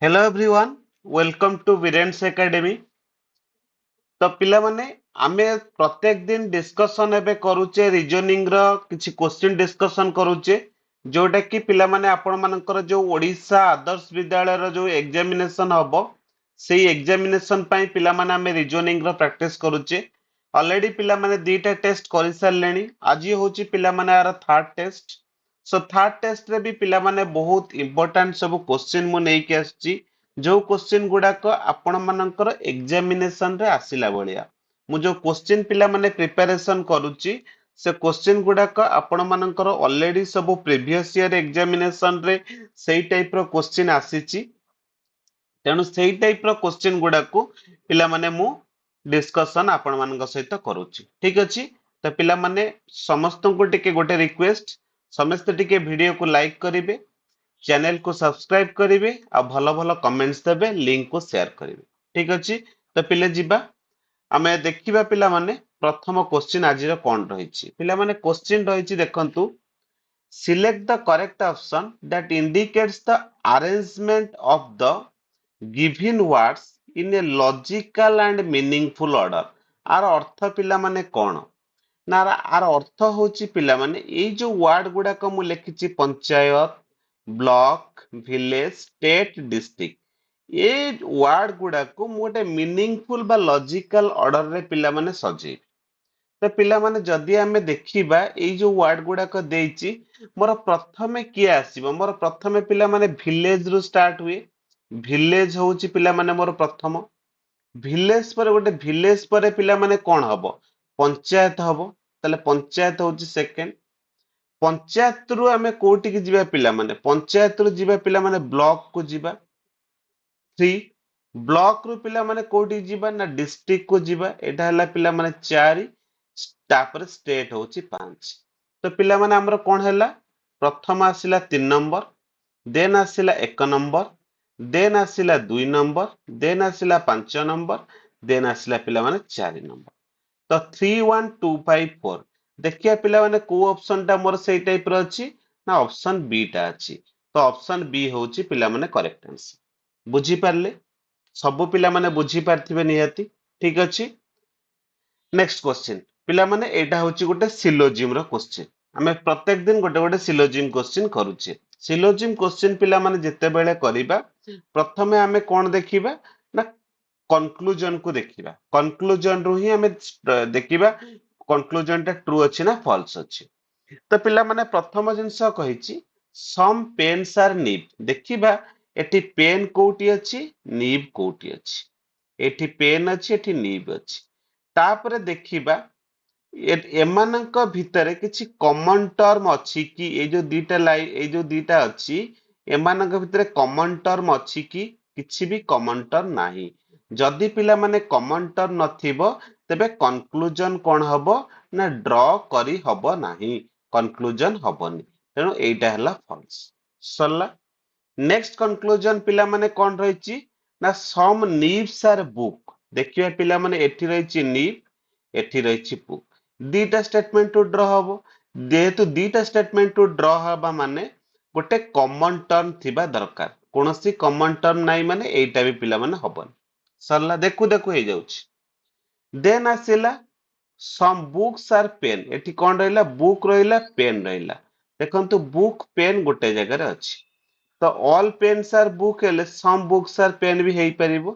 Hello everyone, welcome to Virens Academy. तो पिला माने आमे प्रत्येक दिन डिस्कशन एबे करूचे रीजनिंग रो किछि क्वेश्चन डिस्कशन करूचे जोटा कि पिला माने आपण मानकर जो ओडिशा आदर्श विद्यालय रो जो एग्जामिनेशन हबो सेही एग्जामिनेशन पई पिला माने आमे रीजनिंग रो प्रैक्टिस करूचे ऑलरेडी पिला माने दीटा टेस्ट करि सारलेनी आज होची पिला माने आर third test so third test रे भी पिला माने बहुत इंपोर्टेंट सब क्वेश्चन मु नै के आछि जो क्वेश्चन गुड़ाक आपण मानकर एग्जामिनेशन रे आसिला भलिया मु जो क्वेश्चन पिला माने प्रिपरेशन करूची से क्वेश्चन गुड़ाक आपण मानकर ऑलरेडी सब प्रीवियस ईयर एग्जामिनेशन रे सेही टाइप रो क्वेश्चन आसीची तेणु सेही टाइप रो क्वेश्चन गुड़ाक पिला माने मु डिस्कशन आपण मानक सहित करूची ठीक अछि तो पिला माने समस्त को टिके गोटे रिक्वेस्ट समस्त टिके वीडियो को लाइक करिवे चैनल को सब्सक्राइब करिवे आ भलो भलो कमेंट्स देबे लिंक को शेयर करिवे ठीक अछि तो पिले जिबा आमे देखिबा पिला माने प्रथम क्वेश्चन आजिर कोन रहिछि पिला माने क्वेश्चन रहिछि देखंतु select the correct option that indicates the arrangement of the given words in a logical and meaningful order आर अर्थ पिला माने कोन ना आर अर्थ होछि पिला माने ए जो वर्ड गुडा को मु लिखिछि panchayat block village state district ए वर्ड गुडा को मु गोटे मीनिंगफुल बा लॉजिकल ऑर्डर रे पिला माने सजे तो पिला माने जदि हमें देखिबा ए जो वर्ड गुडा को देइछि मोर प्रथमे किए आसीबो मोर प्रथमे पिला माने विलेज रु स्टार्ट हुए विलेज होछि पिला माने मोर प्रथम विलेज पर गोटे विलेज पर पिला माने कोन हबो पंचायत हबो ताले पंचायत होछि सेकंड पंचायत रु हमें कोटि की जिबा पिला माने पंचायत रु जिबा पिला माने ब्लॉक को जिबा 3 ब्लॉक रु पिला माने कोटि जिबा ना डिस्ट्रिक्ट को जिबा एटा हला पिला माने 4 तापर स्टेट होछि 5 तो पिला माने हमर कोन हला प्रथम आसिला 3 नंबर देन आसिला 1 नंबर देन आसिला 2 नंबर देन आसिला 5 नंबर देन आसिला पिला माने 4 नंबर तो 3 1 2 5 4 देखिया पिला माने को ऑप्शन टा मोर सेही टाइप रो अछि ना ऑप्शन बी टा अछि तो ऑप्शन बी होछि पिला माने करेक्ट आंसर बुझी पारले सब पिला माने बुझी पारथिबे निहाती ठीक अछि नेक्स्ट क्वेश्चन पिला माने एटा होछि गोटे सिलोजिम रो क्वेश्चन हमें प्रत्येक दिन गोटे गोटे सिलोजिम क्वेश्चन करूचे सिलोजिम क्वेश्चन पिला माने जेते बेले करिबा प्रथमे हमें कोन देखिबा ना कंक्लूजन को देखिबा कंक्लूजन रु ही हमें देखिबा कंक्लूजन टा ट्रू अछि ना फॉल्स अछि तो पिला माने प्रथम जिंस कहिछि सम पेन्स आर निब देखिबा एठी पेन कोठी अछि निब कोठी अछि एठी पेन अछि एठी निब अछि तापर देखिबा एमानଙ୍କ ଭିତରେ କିଛି କମନ ଟର୍ମ ଅଛି କି ଏ ଯୋଉ ଦିଟା ଲାइन ଏ ଯୋଉ ଦିଟା ଅଛି ଏମାନଙ୍କ ଭିତରେ କମନ ଟର୍ମ ଅଛି କି କିଛି ବି କମନ ଟର୍ମ ନାହିଁ ଯଦି ପିଲାମାନେ କମନ ଟର୍ମ ନଥିବ ତେବେ କନକ୍ଲୁଜନ କଣ ହବ ନା ଡ୍ର କରି ହବ ନାହିଁ କନକ୍ଲୁଜନ ହବନି ତେଣୁ ଏଇଟା ହେଲା ଫଲ୍ସ ସରିଲା नेक्स्ट कंक्लूजन पिला माने कोन रहिछि ना सम नीव्स आर बुक देखिबा पिला माने एठी रहिछि नीव एठी रहिछि बुक दीटा स्टेटमेंट टू ड्रॉ हबो जेहेतु दीटा स्टेटमेंट टू ड्रॉ हबा माने गोटे कॉमन टर्म थिबा दरकार कोनोसी कॉमन टर्म नाही माने एइटा भी पिला माने हबन सरला देखु देखु हे जाउछि देन आसिला सम बुक्स आर पेन एठी कोन रहिला बुक रहिला पेन रहिला देखंतु बुक पेन गोटे जगह रे अछि तो ऑल पेन्स आर बुक हेले सम बुक्स आर पेन भी हेई परिबो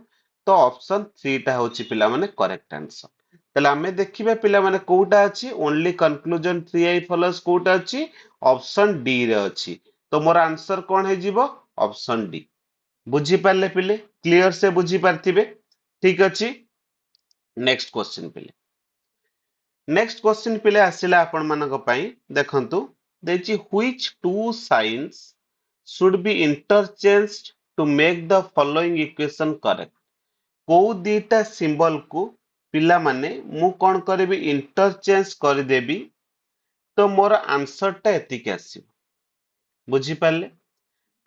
तो ऑप्शन 3 टा होची पिला माने करेक्ट आंसर तले हमें देखिबे पिला माने कोउटा अछि ओनली कंक्लूजन 3 आई फॉलोस कोउटा अछि ऑप्शन डी रे अछि तो मोर आंसर कोन हे जिवो ऑप्शन डी बुझी पारले पिले क्लियर से बुझी पारथिबे ठीक अछि नेक्स्ट क्वेश्चन पिले नेक्स्ट क्वेश्चन पिले आसिला आपण मानक पई देखंतु देछि which two signs should be interchanged to make the following equation correct को दीटा सिंबल को पिला माने मु कोन करबी इंटरचेंज कर देबी तो मोर आंसर टा एतिक आसीबो बुझी पाले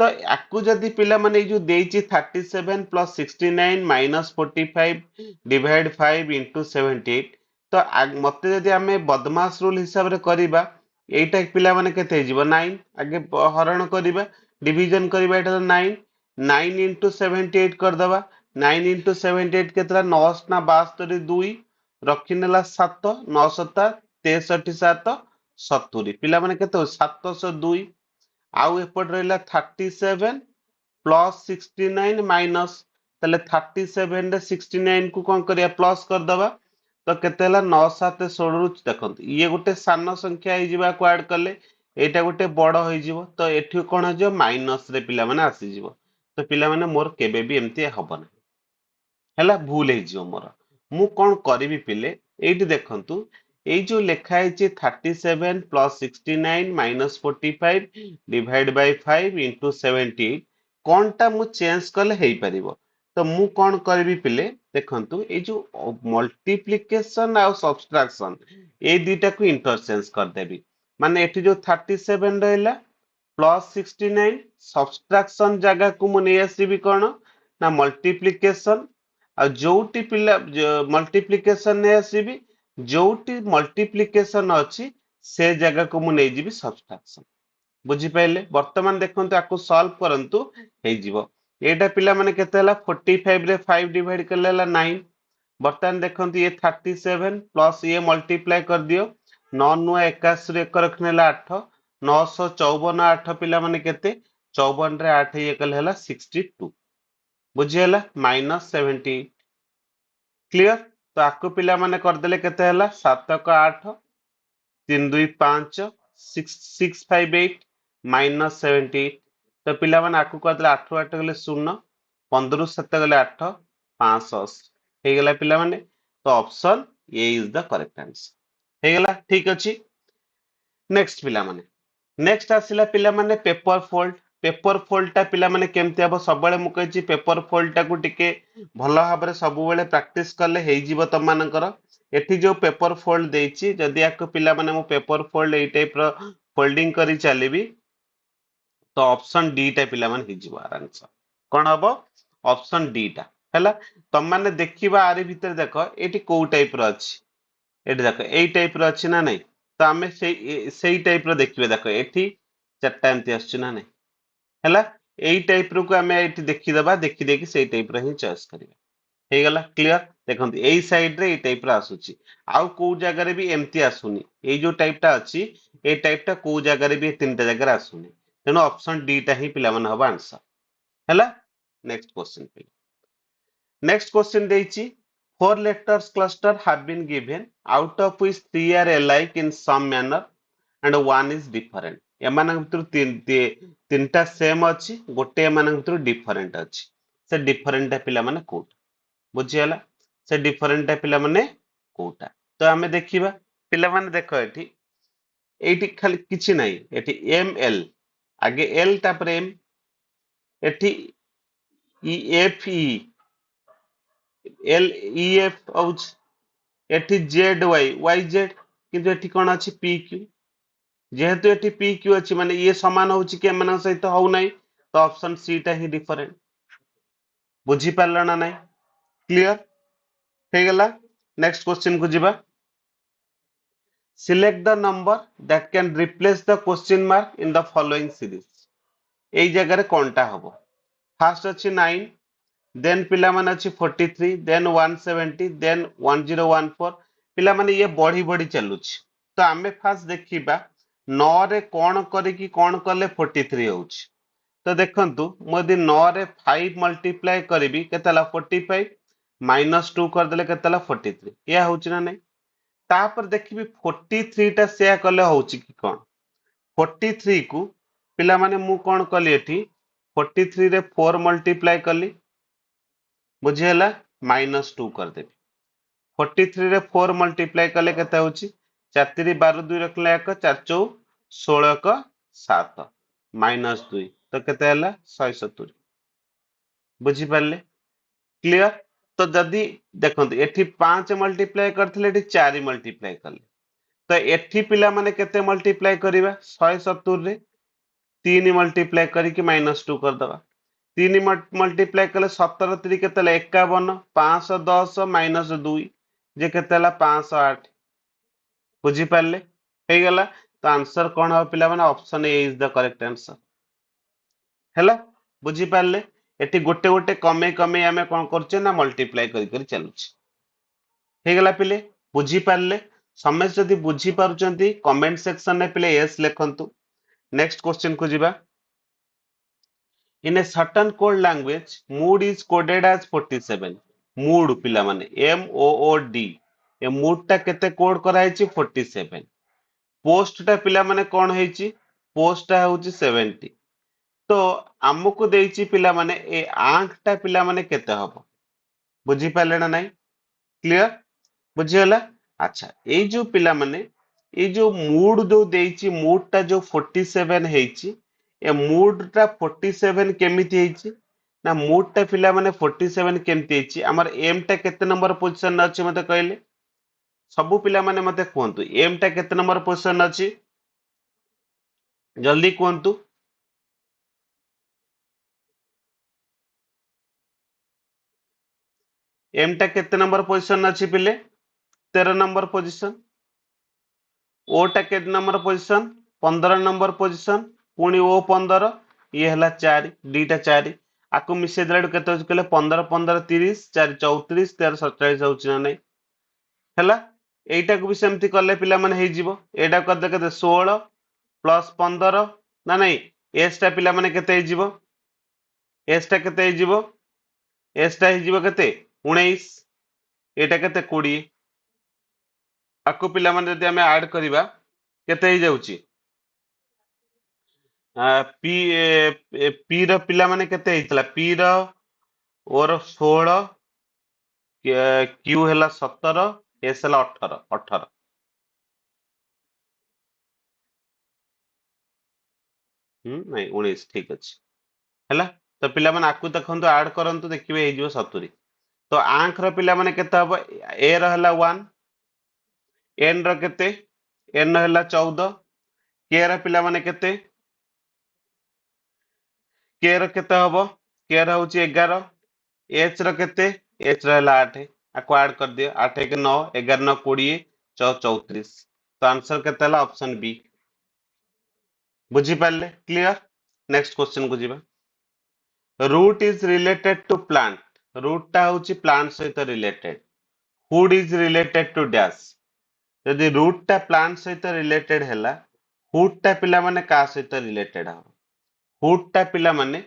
तो याकू जदी पिला माने जो देइची 37 प्लस 69 माइनस 45 डिवाइड 5 इनटू 78 तो मते जदी हमें बदमाश रूल हिसाब रे करिबा एटा पिला माने केते जिवो 9 आगे हरण करिबा डिवीजन करिबा एटा 9 9 इंटू 78 करदबा 9 इंटू 78 केतला 9 ना 72 2 रखिनेला 7 9 7 63 7 70 पिला माने केते 702 आउ एपट रहला 37 प्लस 69 माइनस ताले 37 रे 69 को कोन करिया प्लस करदबा तो केते हला 9 7 16 रु देखंत ये गोटे सान संख्या हे जिबा को ऐड करले एटा गोटे बड़ होई जिवो तो एठी कोन हो माइनस रे पिला माने आसी जिवो तो पिला माने मोर केबे भी एम्ति हबन ହେଲା ଭୁଲ ହେଇଯିବ ମୋର ମୁଁ କଣ କରିବି ପିଲେ ଏଇଠି ଦେଖନ୍ତୁ ଏଇ ଯୋଉ ଲେଖା ହେଇଛି 37 plus 69 minus 45 divide Bai 5 into 70 କଣଟା ମୁଁ ଚେଞ୍ଜ କଲେ ହେଇପାରିବ ତ ମୁଁ କଣ କରିବି ପିଲେ ଦେଖନ୍ତୁ ଏଇ ଯୋଉ ମଲ୍ଟିପ୍ଲିକେସନ ଆଉ ସବଷ୍ଟ୍ରାକ୍ସନ ଏଇ ଦିଟାକୁ ଇଣ୍ଟରଚେଞ୍ଜ କରିଦେବି ମାନେ ଏଠି ଯୋଉ 37 ରହିଲା ପ୍ଲସ 69 ସବଷ୍ଟ୍ରାକ୍ସନ ଜାଗାକୁ ମୁଁ ନେଇ ଆସିବି କଣ ନା ମଲ୍ଟିପ୍ଲିକେସନ ଆଉ ଯୋଉଟି ପିଲା ମଲ୍ଟିପ୍ଲିକେସନ ନେଇ ଆସିବି ଯୋଉଟି ମଲ୍ଟିପ୍ଲିକେସନ ଅଛି ସେ ଜାଗାକୁ ମୁଁ ନେଇଯିବି ସବଷ୍ଟ୍ରାକ୍ସନ ବୁଝିପାଇଲେ ବର୍ତ୍ତମାନ ଦେଖନ୍ତୁ ଆକୁ ସଲ୍ଭ କରନ୍ତୁ ହେଇଯିବ ଏଇଟା ପିଲାମାନେ କେତେ ହେଲା 45 ରେ 5 ଡିଭାଇଡ କଲେ ହେଲା 9 ବର୍ତ୍ତମାନ ଦେଖନ୍ତୁ ଇଏ 37 ପ୍ଲସ ଇଏ ମଲ୍ଟିପ୍ଲାଏ କରିଦିଅ 9 ନୂଆ 81 ରେ 1 ରଖିନେ ହେଲା 8 954 8 ପିଲାମାନେ କେତେ 54 ରେ 8 ଇଏ କଲେ ହେଲା 62 ବୁଝିହେଲା ମାଇନସ 70 क्लियर तो आपको पिला माने कर देले केते हला 7 का 8 3 2 5 6 6 5 8 माइनस 70 तो पिला माने आपको कर देले 8 8 गले 0 15 7 गले 8 580 हे गेला पिला माने तो option A is the correct answer हे गेला ठीक अछि नेक्स्ट पिला माने नेक्स्ट आसिला पिला माने पेपर फोल्ड टा पिला माने केमते हबो सबले मु कहछि पेपर फोल्ड टा को टिके भलो भाबरे सब बेले प्रैक्टिस करले हेइ जीवो तम मानकर एठी जो पेपर फोल्ड देछि जदि आको पिला माने मु पेपर फोल्ड एई टाइप रो फोल्डिंग करी चलीबी तो ऑप्शन डी टा पिला माने हि जीवो आंसर कोन हबो ऑप्शन डी टा हैला तम माने देखिबा आरि भीतर देखो एठी को टाइप रो अछि एठी देखो एई टाइप रो अछि ना नै तो आमे सेई टाइप रो देखिबे देखो एठी चारटा एमती आछि ना नै हैला एई टाइप रो को आमे एठी देखि दबा देखि देखि सेई टाइप रो ही चॉइस करिबा हे गला क्लियर देखंतु एई साइड रे एई टाइप रो आसुची आउ को जगह रे भी एमती आसुनी एई जो टाइप टा अछि ए टाइप टा को जगह रे भी तीनटा जगह रे आसुनी तेनो ऑप्शन डी टा ही पिला मन हबा आंसर हैला नेक्स्ट क्वेश्चन पे नेक्स्ट क्वेश्चन देइची four letters cluster have been given out of which three are alike in some manner and one is different एमानक भितर तीनटा सेम अछि गोटे एमानक भितर डिफरेंट अछि से डिफरेंट पिला माने कोट बुझियाला से डिफरेंट पिला माने कोटा तो हमें देखिबा पिला माने देखो एठी एठी खाली किछि नाही एठी एम एल आगे एल तापर एम एठी E F E L E F औच एठी जेड वाई वाई जेड किंतु एठी कोन अछि पी क्यू जेहेतु एठी पी क्यू अछि माने ये समान होछि के एमानक सहित हौ नाही तो ऑप्शन सी टा ही डिफरेंट बुझी पारला ना नाही क्लियर हे गेला नेक्स्ट क्वेश्चन को जिबा select the number that can replace the question mark in the following series एई जगह रे कोनटा हबो फर्स्ट अछि 9 देन पिला माने अछि 43 देन 170 देन 1014 पिला माने ये बढ़ी बढ़ी चलुछि तो आमे फास्ट देखिबा 9 रे कोन करी कि कोन करले 43 होउछि तो देखंतु मो यदि 9 रे 5 मल्टीप्लाई करबी केतला 45 माइनस 2 कर देले केतला 43 या होउछि ना नै तापर देखिबी 43 टा सेया कले होउछि कि कोन 43 को पिला माने मु कोन कली एठी 43 रे 4 मल्टीप्लाई कली बुझिहेला माइनस 2 कर देबी 43 रे 4 मल्टीप्लाई कले केते होउछि 4 3 12 2 रखले 1 4 4 16 1 7 माइनस 2 तो केते हला 170 बुझी पारले क्लियर तो जदी देखंतु एठी 5 मल्टीप्लाई करथिले एठी 4 मल्टीप्लाई करले तो एठी पिला माने केते मल्टीप्लाई करिवा 170 रे 3 मल्टीप्लाई करी कि माइनस 2 कर दबा 3 मल्टीप्लाई कले 17 3 केते हला 51 510 माइनस 2 जे केते हला 508 बुझी पारले हे गेला तो आंसर कोन हो पिला माने option A is the correct answer हैला बुझी पारले एटी गोटे गोटे कमे कमे आमे कौन करछे ना मल्टीप्लाई करी करी चलुछे हे गला पिले बुझी पारले समस्त जदी बुझी पारुचंती कमेंट सेक्शन में पिले यस लिखंतु नेक्स्ट क्वेश्चन को जिबा in a certain code language mood is coded as 47 mood पिला माने m o o d ए mood टा केते कोड करा हेची 47 पोस्ट टा पिला माने कोन हेची पोस्ट टा होची 70 तो हमकु देइची पिला माने ए आंक टा पिला माने केते हबो बुझी पाले ना नहीं क्लियर बुझिगला अच्छा ए जो पिला माने ए जो मूड जो देइची मूड टा जो 47 हेची ए मूड टा 47 केमिति हेची ना मूड टा पिला माने 47 केमिति हेची हमर एम टा केते नंबर पोजीशन अछि मते कहले सबु पिला माने मते कहंतु एम टा केते नंबर पोजीशन अछि जल्दी कहंतु एम टा केते नंबर पोजीशन अछि पिले 13 नंबर पोजीशन ओ टा केते नंबर पोजीशन 15 नंबर पोजीशन पुणी ओ 15 ये हला 4 डीटा 4 आकु मिसे देलाडू केते होची कहले 15 15 30 4 34 13 47 होची ना नहीं हला एटा को भी सेमति करले पिला माने हे जिवो एटा कर दे केते 16 प्लस 15 ना नहीं एस टा पिला माने केते हे जिवो एस टा केते हे जिवो एस टा हे जिवो केते 19 एटा केते 20 आकु पिला माने जदि हमें ऐड करिबा केते हे जाउची पी पी रो पिला माने केते हेतला पी रो ओर 16 क्यू हला 17 एस हला 18 18 नहीं 19 ठीक अछि हला तो पिला माने आकु देखंतु ऐड करंतु देखिबे हे जिवो 70 तो आंख रो पिला माने केते हबो ए रो हला 1 एन रो केते एन हला 14 के रो पिला माने केते के रो केते हबो के रो होची 11 एच रो केते एच रो हला 8 आको ऐड कर दियो 8 1 9 11 9 20 34 तो आंसर केते हला ऑप्शन बी बुझी पाले क्लियर नेक्स्ट क्वेश्चन को जिबा root is related to plant root टा होची प्लांट सहित related food is related to dash यदि रूट टा प्लांट सहित रिलेटेड हैला फूड टा पिला माने का सहित रिलेटेड हो फूड टा पिला माने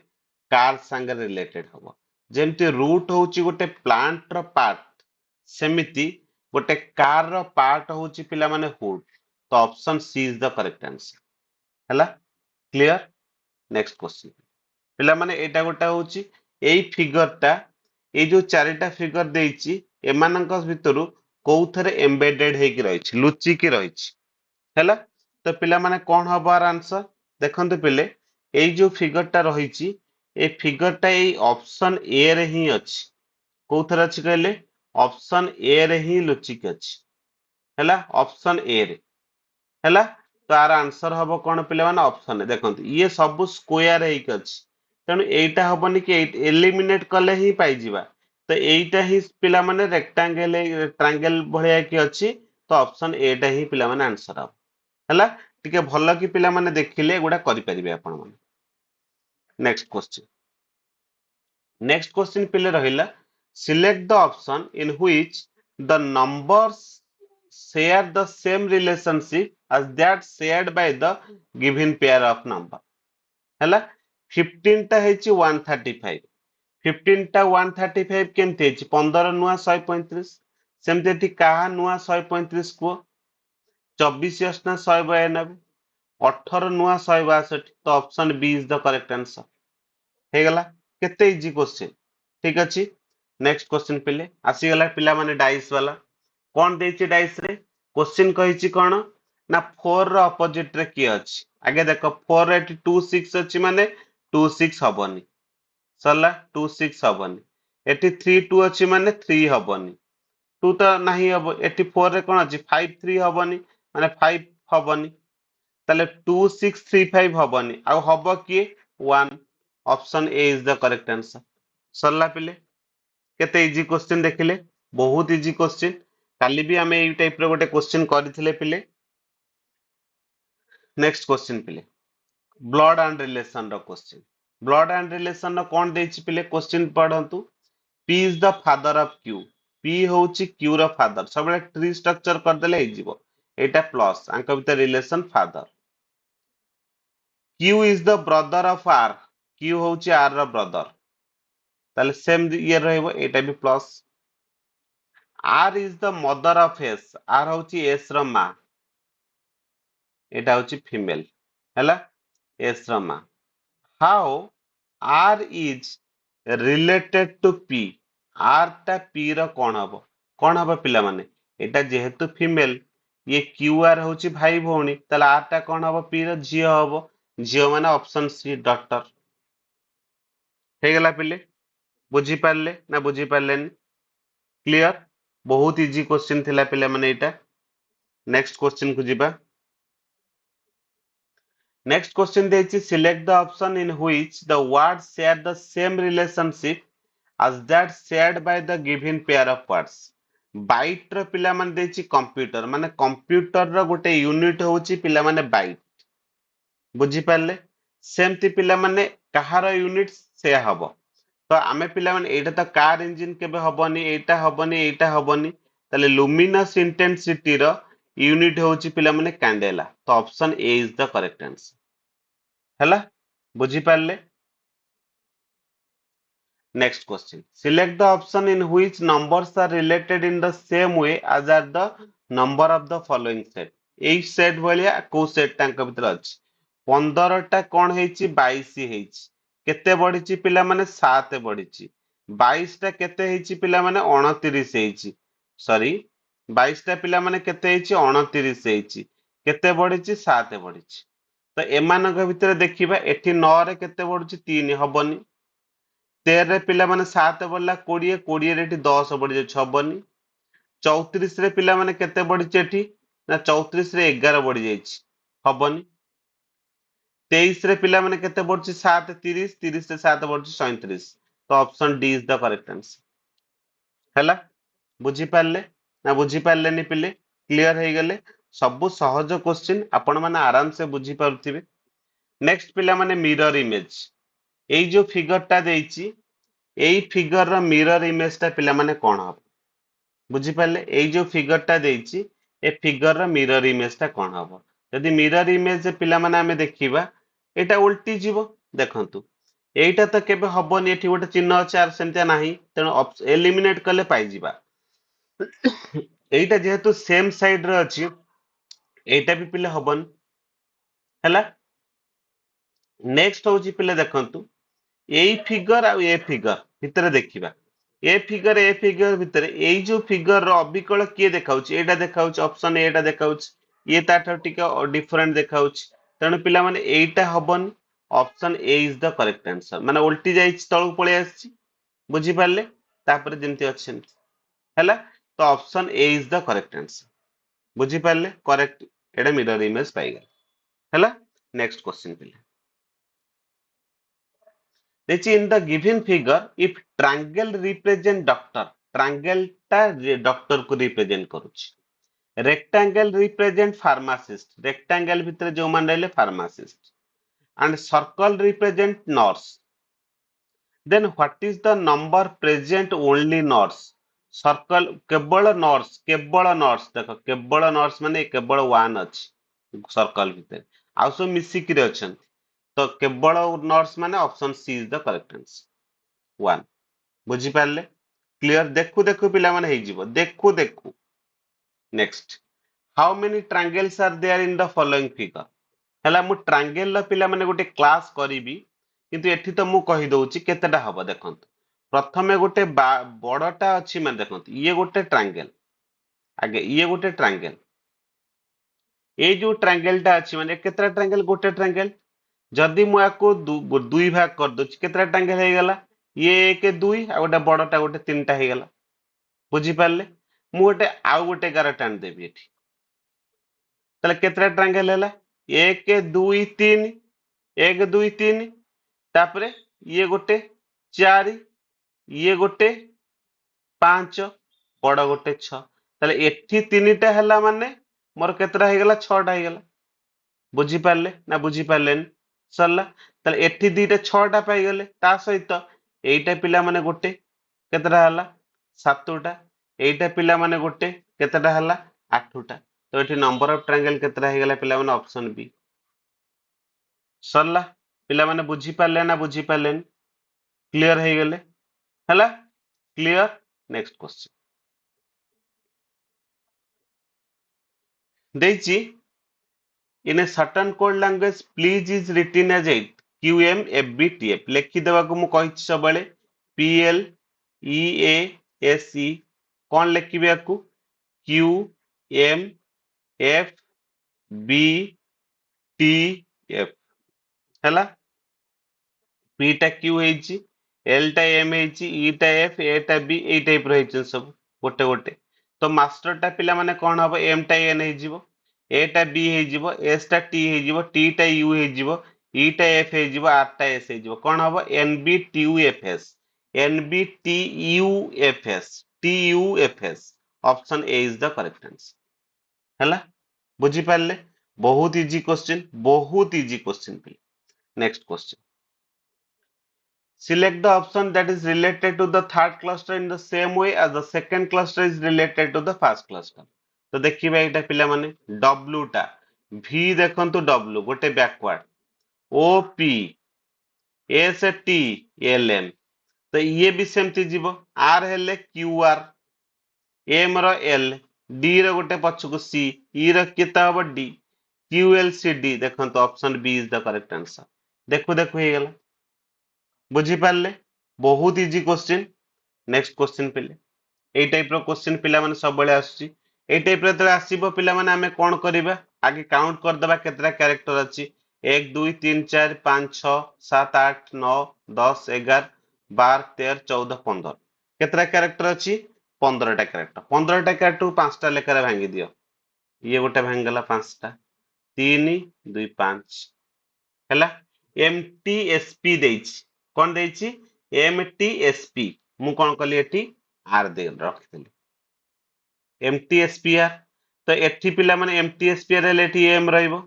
कार संग रिलेटेड हो जेमति रूट होची गोटे प्लांट रो पार्ट सेमिति गोटे कार रो पार्ट होची पिला माने हुड तो option C is the correct answer हैला क्लियर नेक्स्ट क्वेश्चन पिला माने एटा गोटा होची एई फिगर टा ए जो चारिटा फिगर देइची एमानंक भितरु कोउथरे एम्बेडेड हेकी रहिछि लुचि की रहिछि हैला तो पिला माने कोन हबार आंसर देखंतु पिले एई जो फिगर टा रहिछि ए फिगर टा एई ऑप्शन ए रे ही अछि कोउथरे अछि कहले ऑप्शन ए रे ही लुचि के अछि हैला ऑप्शन ए रे हैला तो आर आंसर हबो कोन पिले माने ऑप्शन देखंतु ये सब स्क्वायर हेकी अछि तेणु एटा हबनी कि एलिमिनेट कले ही पाई जिबा तो एटा ही पिला माने रेक्टेंगल ट्रायंगल भलिया कि अछि तो ऑप्शन ए टा ही पिला माने आंसर हबो हैला टिके भलो कि पिला माने देखिले एगुडा करि परिबे आपण माने नेक्स्ट क्वेश्चन पिले रहिला select the option in which the numbers share the same relationship as that shared by the given pair of number हैला 15 टा हेची 135 15 टा 135 केमते हेची 15 नुआ 135 सेमते एठी काहा नुआ 135 को 24 अस्ना 192 18 नुआ 162 तो option B is the correct answer हे गला केते इजी क्वेश्चन ठीक अछि नेक्स्ट क्वेश्चन पिले आसी गला पिला माने डाइस वाला कोन देछि डाइस रे क्वेश्चन कहिछि कोन ना 4 रो अपोजिट रे की अछि आगे देखो 4 रे 2 6 अछि माने 2 6 हबनी सरला 2 6 हबनी एटी 3 2 अछि माने 3 हबनी 2 तो नाही हबो एटी 4 रे कोन अछि 5 3 हबनी माने 5 हबनी ताले 2 6 3 5 हबनी आ हबो की 1 option A is the correct answer सरला पिले केते इजी क्वेश्चन देखिले बहुत इजी क्वेश्चन काली भी हमें एई टाइप रो गोटे क्वेश्चन करथिले पिले नेक्स्ट क्वेश्चन पिले ब्लड एंड रिलेशन रो क्वेश्चन ब्लड एंड रिलेशन कौन देछि पिले क्वेश्चन पढ़ंतु P is the father of Q P होउची Q ର फादर सब ट्री स्ट्रक्चर कर देले हे जीवो एटा प्लस आंक भीतर relation father Q is the brother of R Q होउची R ର ब्रदर ताले सेम ये रहइबो एटा भी plus R is the mother of S R होउची S ର मां एटा होउची फीमेल हैला S ର मां how R is related to P R टा P ର कौन हबो पिला माने एटा जेहेतु फीमेल ये QR होउची भाई भौणी ताले R टा कौन हबो P ର झियो हबो झियो माने ऑप्शन सी डॉक्टर हे गेला पिले बुझी पारले ना बुझी पारलेन क्लियर बहुत इजी क्वेश्चन थिला पिला माने एटा नेक्स्ट क्वेश्चन को जिबा नेक्स्ट क्वेश्चन देछि select the option in which the word share the same relationship as that shared by the given pair of words byte ର पिला माने देछि कंप्यूटर माने कंप्यूटर रो गोटे यूनिट होउची पिला माने बाइट बुझी पारले सेमति पिला माने कहार यूनिट से हबो तो आमे पिला माने एटा तो कार इंजन केबे हबनी एटा हबनी ताले लुमिनस इंटेंसिटी रो यूनिट होउची पिला माने कैंडेला तो option A is the correct answer हला बुझी Parle Next question. Select the option in which numbers are related in the same way as are the number of the following set. এই set ଭଳିଆ କୋଉ set ତାଙ୍କ ଭିତରେ ଅଛି 15 ଟା କଣ ହେଇଛି 22 ହେଇଛି କେତେ ବଢିଛି ପିଲାମାନେ 7 ବଢିଛି 22 ଟା କେତେ ହେଇଛି ପିଲାମାନେ 29 ହେଇଛି ସରି 22 ଟା ପିଲାମାନେ କେତେ ହେଇଛି 29 ହେଇଛି କେତେ ବଢିଛି 7 ବଢିଛି ତ ଏମାନଙ୍କ ଭିତରେ ଦେଖିବା ଏଠି 9 ରେ କେତେ ବଢୁଛି 3 ହବନି 13 ରେ ପିଲାମାନେ 7 ବଢିଲା 20 20 ରେ ଏଠି 10 ବଢି ଯାଉଛି ହବନି 34 ରେ ପିଲାମାନେ କେତେ ବଢିଛି ଏଠି ନା 34 ରେ 11 ବଢି ଯାଇଛି ହବନି 23 ରେ ପିଲାମାନେ କେତେ ବଢୁଛି 7 30 30 ରେ 7 ବଢୁଛି 37 ତ option D is the correct answer हैला बुझी पारले ना बुझी पारलेनी पिले क्लियर हे गले सब सहज क्वेश्चन आपण माने आराम से बुझी पारुथिबे नेक्स्ट पिला माने मिरर इमेज एई जो फिगर टा देइची एई फिगर रो मिरर इमेज टा पिला माने कोन हबो बुझी पारले एई जो फिगर टा देइची a figure row mirror image टा कोन हबो यदि मिरर इमेज पिला माने हमें देखिबा एटा उल्टी जीवो देखंतु एटा तो केबे हबोनी एठी गोटे चिन्ह अछि आर सेंतिया नाही तेनो एलिमिनेट कले पाई जिबा एटा जेहेतु सेम साइड रे अछि एटा भी पिले हबन हैला नेक्स्ट होची पिले देखंतु एई फिगर आ ए फिगर भितरे देखिबा ए फिगर भितरे एई जो फिगर रो अबिकल किए देखाउची एटा देखाउची ऑप्शन एटा देखाउची ये ताठो टिके डिफरेंट देखाउची तेनु पिला माने एटा हबन option A is the correct answer माने उल्टी जाईची तळु पळे आसी बुझी पारले तापर जेंति अछि हैला तो option A is the correct answer बुझी पारले करेक्ट एटा मिरर इमेज पाई गेल हैला नेक्स्ट क्वेश्चन पिले देखिए in the given figure if triangle represent doctor triangle टा डॉक्टर को रिप्रेजेंट करूची rectangle represent pharmacist rectangle भितर जो मान रहले pharmacist and circle represent nurse then what is the number present only nurse circle केवल nurse देखो केवल nurse माने केवल one अछि circle भितर आउ सब मिसी कि अछन तो केवल नर्स माने option C is the correct answer 1 बुझी पारले क्लियर देखु देखु पिला माने हे जीवो देखु देखु next how many triangles are there in the following figure हला मु ट्रायंगल ला पिला माने गोटे क्लास करिवि किंतु एठी तो मु कहि दउची केतेटा हबो देखंतु प्रथमे गोटे बड़टा अछि माने देखंतु ये गोटे ट्रायंगल आगे ये गोटे ट्रायंगल ए जो ट्रायंगल टा अछि माने केतेटा ट्रायंगल गोटे ट्रायंगल जदि मु याको दुई भाग कर दोछि केतरा ट्रायंगल हे गेला ये एक दुई आ गोटे बड़टा गोटे तीनटा हे गेला बुझी पारले मु गोटे आउ गोटे गार टान देबी एठी तले केतरा ट्रायंगल हैला एक दुई तीन एक दुई तीन तापरे ये गोटे चारि ये गोटे पांच बड़ गोटे छ तले एठी तीनटा हैला माने मोर केतरा हे गेला छटा हे गेला बुझी पारले ना बुझी पारलेन सरला ताले एठी दीटा 6टा पाई गले ता सहित एइटा पिला माने गोटे केतेटा हला 7टा एइटा पिला माने गोटे केतेटा हला 8टा तो एठी नंबर ऑफ ट्रायंगल केतेटा हे गला पिला माने ऑप्शन बी सरला पिला माने बुझी पाले ना बुझी पाले क्लियर हे गले हला क्लियर नेक्स्ट क्वेश्चन देइची in a certain code language please is written as 8 QMFBTF लेखि देबा को मु कहिछि सबले PLEASE कोन लेखिबे याकू QMFBTF हैला P टा Q हेछि L टा M हेछि E टा F A टा B ए टाइप रहिछन सब गोटे गोटे तो मास्टर टा पिला माने कोन हबो M टा N हेजिवो A टा B हेजिवो S टा T हेजिवो T टा U हेजिवो E टा F हेजिवो R टा S हेजिवो कोन हबो NBTUFS NBTUFS TUFS option A is the correct answer हैला बुझी पाले बहुत इजी क्वेश्चन पे next question select the option that is related to the third cluster in the same way as the second cluster is related to the first cluster तो देखिबा एटा पिला माने W टा V देखंतु W गोटे backward O P S T L M तो ये भी सेमती जीवो R हेले Q R M रो L D रो गोटे पछकु C E रो केता हबो D Q L C D देखंतु option B is the correct answer देखु देखु हे गेला बुझी पाले बहुत इजी क्वेश्चन नेक्स्ट क्वेश्चन पिले ए टाइप रो क्वेश्चन पिला माने सब बेले आसी ए टाइप रो तले आसीबो पिला माने हमें कोन करबा आगे काउंट कर देबा केतरा कैरेक्टर अछि 1 2 3 4 5 6 7 8 9 10 11 12 13 14 15 केतरा कैरेक्टर अछि 15 टा कैरेक्टर 15 टा कैरेक्टर 5 टा लेकर भांगी दियो ये गोटे भांगी गला 5 टा 3 2 5 हैला MTSP देछि कोन देछि MTSP मु कोन कली एठी R दे रखितली MTSPR तो एठी पिला माने MTSPR हेले एठी M रहइबो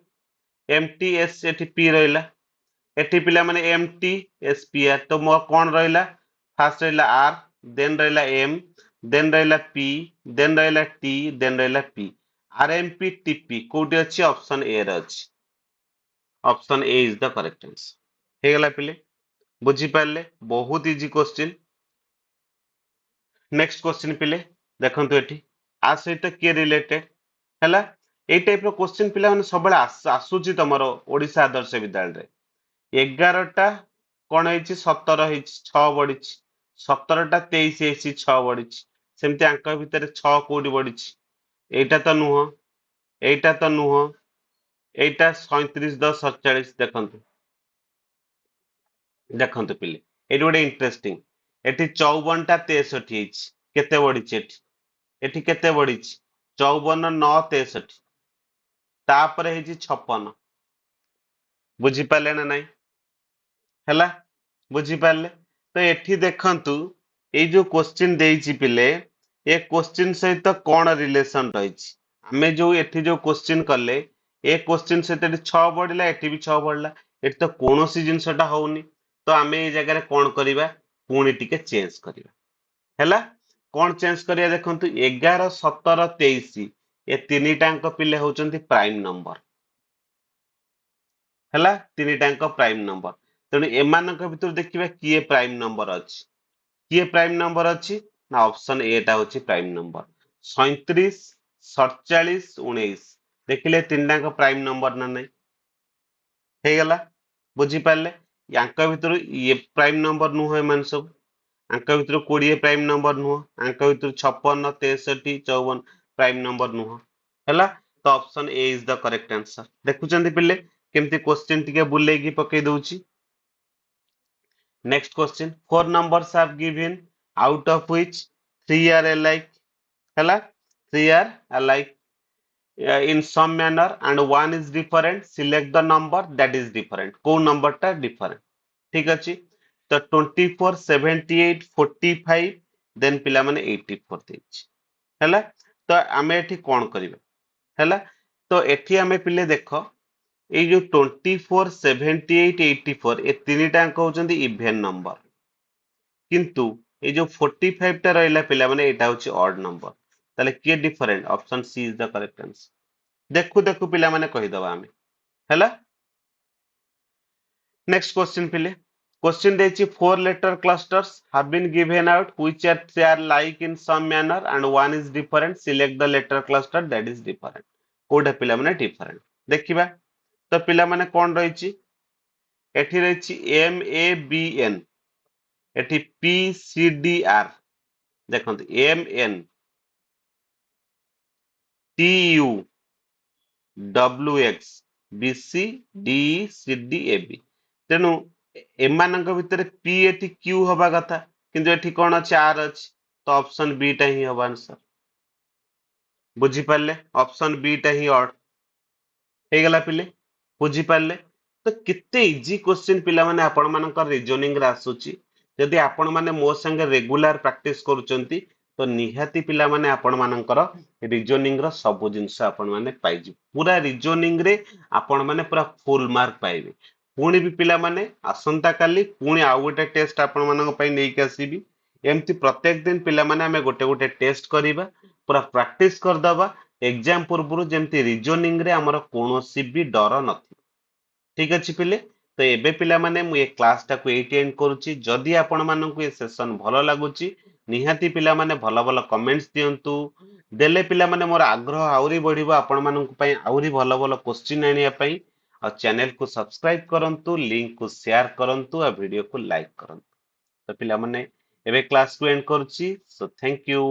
MTS एठी P रहिला एठी पिला माने MTSPR तो मो कोन रहिला फर्स्ट रहिला R देन रहिला M देन रहिला P देन रहिला T देन रहिला P RMPTP कोठी अछि ऑप्शन ए रे अछि option A is the correct answer हे गला पिले बुझी पाले बहुत इजी क्वेश्चन नेक्स्ट क्वेश्चन पिले देखंतु एठी आ सहित के रिलेटेड हैला ए टाइप रो क्वेश्चन पिला माने सबले आसुची तमरो ओडिसा आदर्श विद्यालय रे 11 टा कोन हेछि 17 हेछि 6 बढिछि 17 टा 23 हेछि 6 बढिछि सेमति अंक भितरे 6 कोडी बढिछि एटा त नुह एटा त नुह एटा 37 10 47 देखंतु देखंतु पिले एटी गोटे इंटरेस्टिंग एटी 54 टा 63 हेछि केते बढिछि एटी केते बढिछि 54 9 63 तापर हेछि 56 बुझी पाले ना नाही हैला बुझी पाले तो एठी देखंतु ए जो क्वेश्चन देइछि पिले ए क्वेश्चन सहित कोन रिलेशन रहिछि हमें जो एठी जो क्वेश्चन करले ए क्वेश्चन सहित एठी 6 बढिला एठी भी 6 बढिला एठी तो कोनोसी जिंसटा होउनी तो हमें ए जगह रे कोन करिबा पुणी टिके चेंज करिबा हैला कोन चेंज करिया देखंतु 11 17 23 ए तीनी टांक पिले होचंती प्राइम नंबर हैला तीनी टांक प्राइम नंबर तेणु एमानक भितर देखिबा किए प्राइम नंबर अछि किए प्राइम नंबर अछि ना ऑप्शन ए टा होची प्राइम नंबर 37 47 19 देखिले तीन टांक प्राइम नंबर ना नै हे गेला बुझी पाले यांक भितर ये प्राइम नंबर नु होय मान सब अंक भितर 20 प्राइम नंबर नुह अंक भितर 56 63 54 प्राइम नंबर नुह हैला तो option A is the correct answer देखुचंदी पिले केमती क्वेश्चन टिके बुलेई की पके दउची next question four numbers are given out of which 3 are alike हैला 3 are alike in some manner and one is different select the number that is different को नंबर टा different ठीक अछि तो 24 78 45 देन पिला माने 84 देछि हैला तो आमे एठी कोन करिवे हैला तो एठी आमे पिले देखो এই जो 24 78 84 ए तीनटा अंक होचंदी इवन नंबर किंतु ये जो 45 टा रहला पिला माने एटा होची ऑड नंबर ताले के different option C is the correct answer देखु देखु पिला माने कहि दबा हमें हैला नेक्स्ट क्वेश्चन पिले क्वेश्चन देछि four letter clusters have been given out which are like in some manner and one is different select the letter cluster that is different कोडा पिला माने डिफरेंट देखिबा तो पिला माने कोन रहिछि एठी रहिछि एम ए बी एन एठी पी सी डी आर देखंतु M N T U W X B C D C D A B तेनु एमानंक भितरे पी एटी क्यू हवा कथा किंतु एठी कोन अछि आर अछि तो ऑप्शन बी टा ही हवा आंसर बुझी पाले ऑप्शन बी टा ही ऑड हे गला पिले बुझी पाले तो कितने इजी क्वेश्चन पिला माने आपण मानकर रीजनिंग रे आसुची यदि आपण माने मो संगे रेगुलर प्रैक्टिस करूचंती तो निहाती पिला माने आपण मानकर रीजनिंग रो सब जिंस आपण माने पाइजि पूरा रीजनिंग रे आपण माने पूरा फुल मार्क पाइबे पुणी भी पिला माने आसंता काली पुणी आउ गोटे टेस्ट आपण मानक पई नै के आसीबी एमती प्रत्येक दिन पिला माने हमें गोटे गोटे टेस्ट करिबा पूरा प्रैक्टिस कर दबा एग्जाम पूर्व जेमती रीजनिंग रे हमर कोनोसी भी डर नथि ठीक अछि पिले तो एबे पिला माने मु ए क्लास टा को एटी एंड करूची जदि आपण मानकु ए सेशन भलो लागुची निहाती पिला माने भलो भलो कमेंट्स दियंतु देले पिला माने मोर आग्रह आउरी बढ़िबो आपण मानकु पई आउरी भलो भलो क्वेश्चन आनिया पई और चैनल को सब्सक्राइब करंतु लिंक को शेयर करंतु और वीडियो को लाइक करंतु तो पिला माने एबे क्लास को एंड करूची सो थैंक यू